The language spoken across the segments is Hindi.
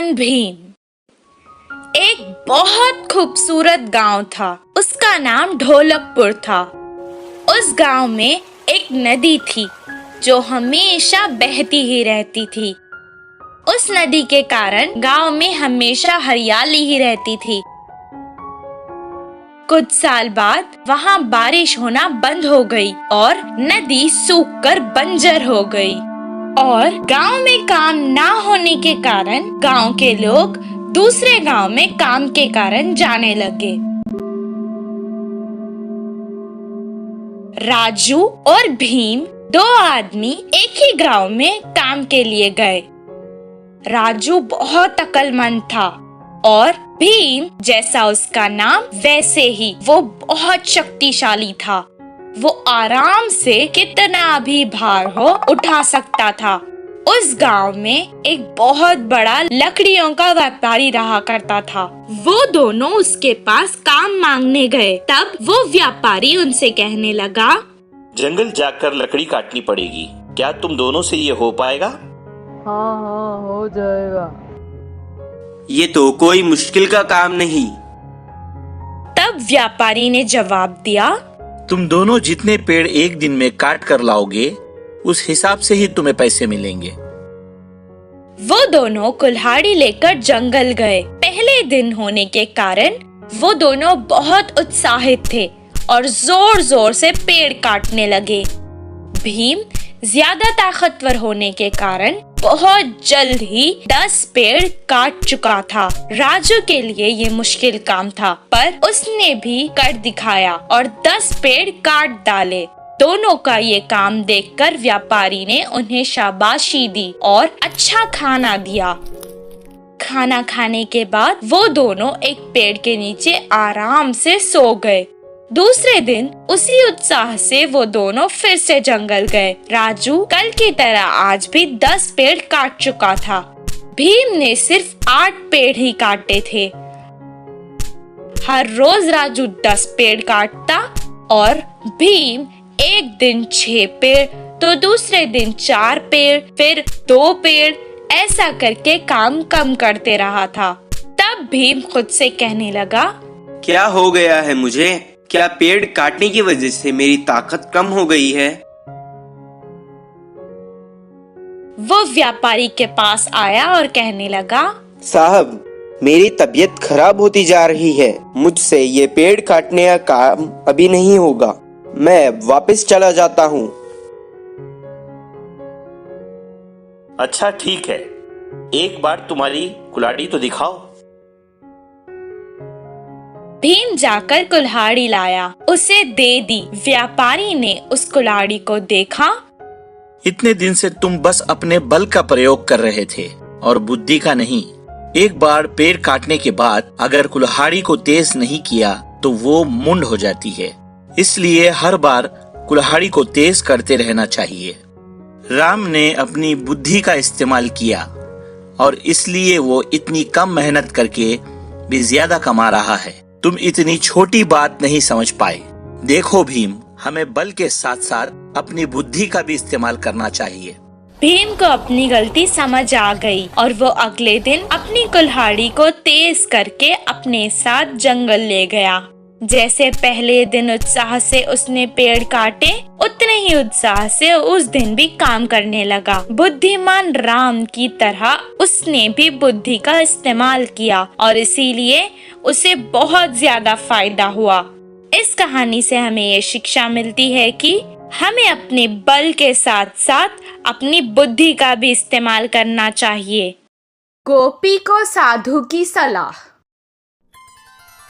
महान भीम। एक बहुत खूबसूरत गांव था, उसका नाम ढोलकपुर था। उस गांव में एक नदी थी जो हमेशा बहती ही रहती थी। उस नदी के कारण गांव में हमेशा हरियाली ही रहती थी। कुछ साल बाद वहां बारिश होना बंद हो गई और नदी सूखकर बंजर हो गई और गांव में काम ना होने के कारण गांव के लोग दूसरे गांव में काम के कारण जाने लगे। राजू और भीम दो आदमी एक ही गांव में काम के लिए गए। राजू बहुत अक्लमंद था और भीम जैसा उसका नाम वैसे ही वो बहुत शक्तिशाली था। वो आराम से कितना भी भार हो उठा सकता था। उस गांव में एक बहुत बड़ा लकड़ियों का व्यापारी रहा करता था। वो दोनों उसके पास काम मांगने गए। तब वो व्यापारी उनसे कहने लगा, जंगल जाकर लकड़ी काटनी पड़ेगी, क्या तुम दोनों से ये हो पाएगा? हाँ हो जाएगा। ये तो कोई मुश्किल का काम नहीं। तब व्यापारी ने जवाब दिया, तुम दोनों जितने पेड़ एक दिन में काट कर लाओगे उस हिसाब से ही तुम्हें पैसे मिलेंगे। वो दोनों कुल्हाड़ी लेकर जंगल गए। पहले दिन होने के कारण वो दोनों बहुत उत्साहित थे और जोर जोर से पेड़ काटने लगे। भीम ज्यादा ताकतवर होने के कारण बहुत जल्द ही 10 पेड़ काट चुका था। राजू के लिए ये मुश्किल काम था, पर उसने भी कर दिखाया और 10 पेड़ काट डाले। दोनों का ये काम देखकर व्यापारी ने उन्हें शाबाशी दी और अच्छा खाना दिया। खाना खाने के बाद वो दोनों एक पेड़ के नीचे आराम से सो गए। दूसरे दिन उसी उत्साह से वो दोनों फिर से जंगल गए। राजू कल की तरह आज भी 10 पेड़ काट चुका था। भीम ने सिर्फ 8 पेड़ ही काटे थे। हर रोज राजू 10 पेड़ काटता और भीम एक दिन 6 पेड़, तो दूसरे दिन 4 पेड़, फिर 2 पेड़, ऐसा करके काम कम करते रहा था। तब भीम खुद से कहने लगा, क्या हो गया है मुझे? क्या पेड़ काटने की वजह से मेरी ताकत कम हो गई है? वो व्यापारी के पास आया और कहने लगा, साहब, मेरी तबीयत खराब होती जा रही है। मुझसे ये पेड़ काटने का काम अभी नहीं होगा। मैं वापस चला जाता हूँ। अच्छा ठीक है, एक बार तुम्हारी कुल्हाड़ी तो दिखाओ। भीम जाकर कुल्हाड़ी लाया, उसे दे दी। व्यापारी ने उस कुल्हाड़ी को देखा। इतने दिन से तुम बस अपने बल का प्रयोग कर रहे थे और बुद्धि का नहीं। एक बार पेड़ काटने के बाद अगर कुल्हाड़ी को तेज नहीं किया तो वो मुंड हो जाती है। इसलिए हर बार कुल्हाड़ी को तेज करते रहना चाहिए। राम ने अपनी बुद्धि का इस्तेमाल किया और इसलिए वो इतनी कम मेहनत करके भी ज्यादा कमा रहा है। तुम इतनी छोटी बात नहीं समझ पाए। देखो भीम, हमें बल के साथ साथ अपनी बुद्धि का भी इस्तेमाल करना चाहिए। भीम को अपनी गलती समझ आ गई और वो अगले दिन अपनी कुल्हाड़ी को तेज करके अपने साथ जंगल ले गया। जैसे पहले दिन उत्साह से उसने पेड़ काटे, उतने ही उत्साह से उस दिन भी काम करने लगा। बुद्धिमान राम की तरह उसने भी बुद्धि का इस्तेमाल किया और इसीलिए उसे बहुत ज्यादा फायदा हुआ। इस कहानी से हमें ये शिक्षा मिलती है कि हमें अपने बल के साथ साथ अपनी बुद्धि का भी इस्तेमाल करना चाहिए। गोपी को साधु की सलाह।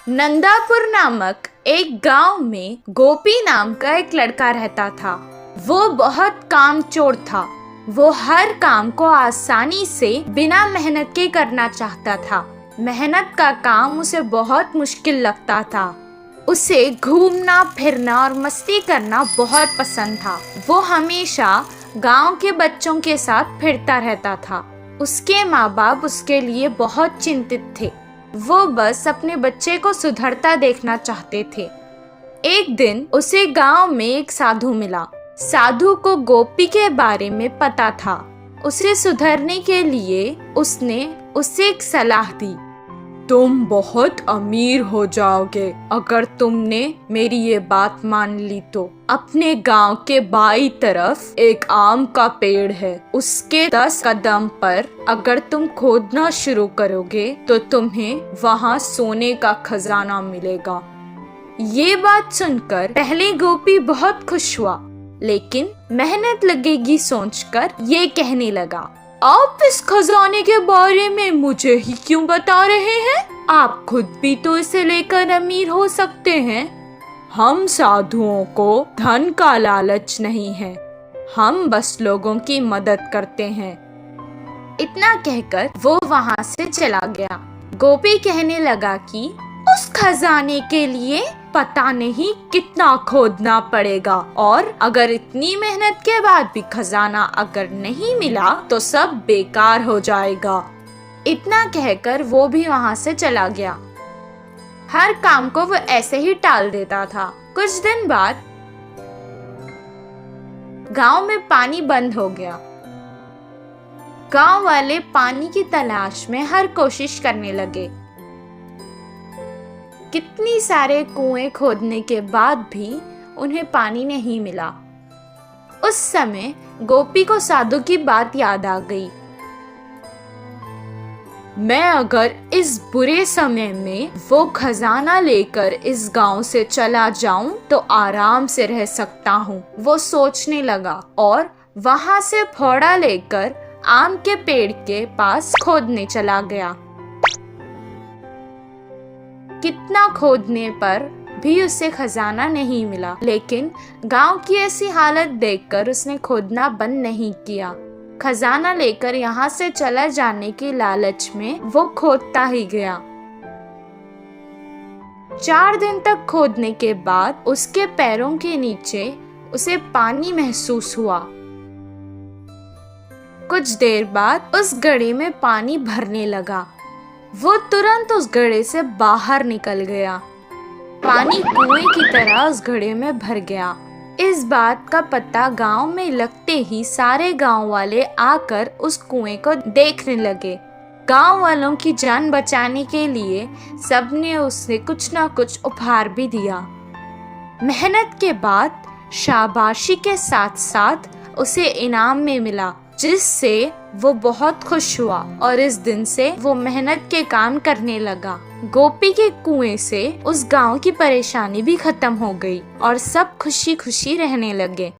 नंदापुर नामक एक गांव में गोपी नाम का एक लड़का रहता था। वो बहुत कामचोर था। वो हर काम को आसानी से बिना मेहनत के करना चाहता था। मेहनत का काम उसे बहुत मुश्किल लगता था। उसे घूमना फिरना और मस्ती करना बहुत पसंद था। वो हमेशा गांव के बच्चों के साथ फिरता रहता था। उसके माँ बाप उसके लिए बहुत चिंतित थे। वो बस अपने बच्चे को सुधरता देखना चाहते थे। एक दिन उसे गांव में एक साधु मिला। साधु को गोपी के बारे में पता था। उसे सुधरने के लिए उसने उसे एक सलाह दी। तुम बहुत अमीर हो जाओगे अगर तुमने मेरी ये बात मान ली तो। अपने गांव के बाईं तरफ एक आम का पेड़ है, उसके 10 कदम पर अगर तुम खोदना शुरू करोगे तो तुम्हें वहाँ सोने का खजाना मिलेगा। ये बात सुनकर पहले गोपी बहुत खुश हुआ, लेकिन मेहनत लगेगी सोचकर ये कहने लगा, आप इस खजाने के बारे में मुझे ही क्यों बता रहे हैं? आप खुद भी तो इसे लेकर अमीर हो सकते हैं। हम साधुओं को धन का लालच नहीं है, हम बस लोगों की मदद करते हैं। इतना कहकर वो वहाँ से चला गया। गोपी कहने लगा कि उस खजाने के लिए पता नहीं कितना खोदना पड़ेगा, और अगर इतनी मेहनत के बाद भी खजाना अगर नहीं मिला तो सब बेकार हो जाएगा। इतना कहकर वो भी वहाँ से चला गया। हर काम को वो ऐसे ही टाल देता था। कुछ दिन बाद गांव में पानी बंद हो गया। गांव वाले पानी की तलाश में हर कोशिश करने लगे। कितनी सारे कुएं खोदने के बाद भी उन्हें पानी नहीं मिला। उस समय गोपी को साधु की बात याद आ गई। मैं अगर इस बुरे समय में वो खजाना लेकर इस गांव से चला जाऊं तो आराम से रह सकता हूं, वो सोचने लगा और वहां से फावड़ा लेकर आम के पेड़ के पास खोदने चला गया। कितना खोदने पर भी उसे खजाना नहीं मिला, लेकिन गांव की ऐसी हालत देखकर उसने खोदना बंद नहीं किया। खजाना लेकर यहाँ से चला जाने की लालच में वो खोदता ही गया। 4 दिन तक खोदने के बाद उसके पैरों के नीचे उसे पानी महसूस हुआ। कुछ देर बाद उस घड़े में पानी भरने लगा। वो तुरंत उस घड़े से बाहर निकल गया। पानी कुएं की तरह उस घड़े में भर गया। इस बात का पता गांव में लगते ही सारे गांव वाले आकर उस कुएं को देखने लगे। गांव वालों की जान बचाने के लिए सबने उसे कुछ ना कुछ उपहार भी दिया। मेहनत के बाद शाबाशी के साथ साथ उसे इनाम में मिला, जिससे वो बहुत खुश हुआ और इस दिन से वो मेहनत के काम करने लगा। गोपी के कुएं से उस गांव की परेशानी भी खत्म हो गई और सब खुशी खुशी रहने लगे।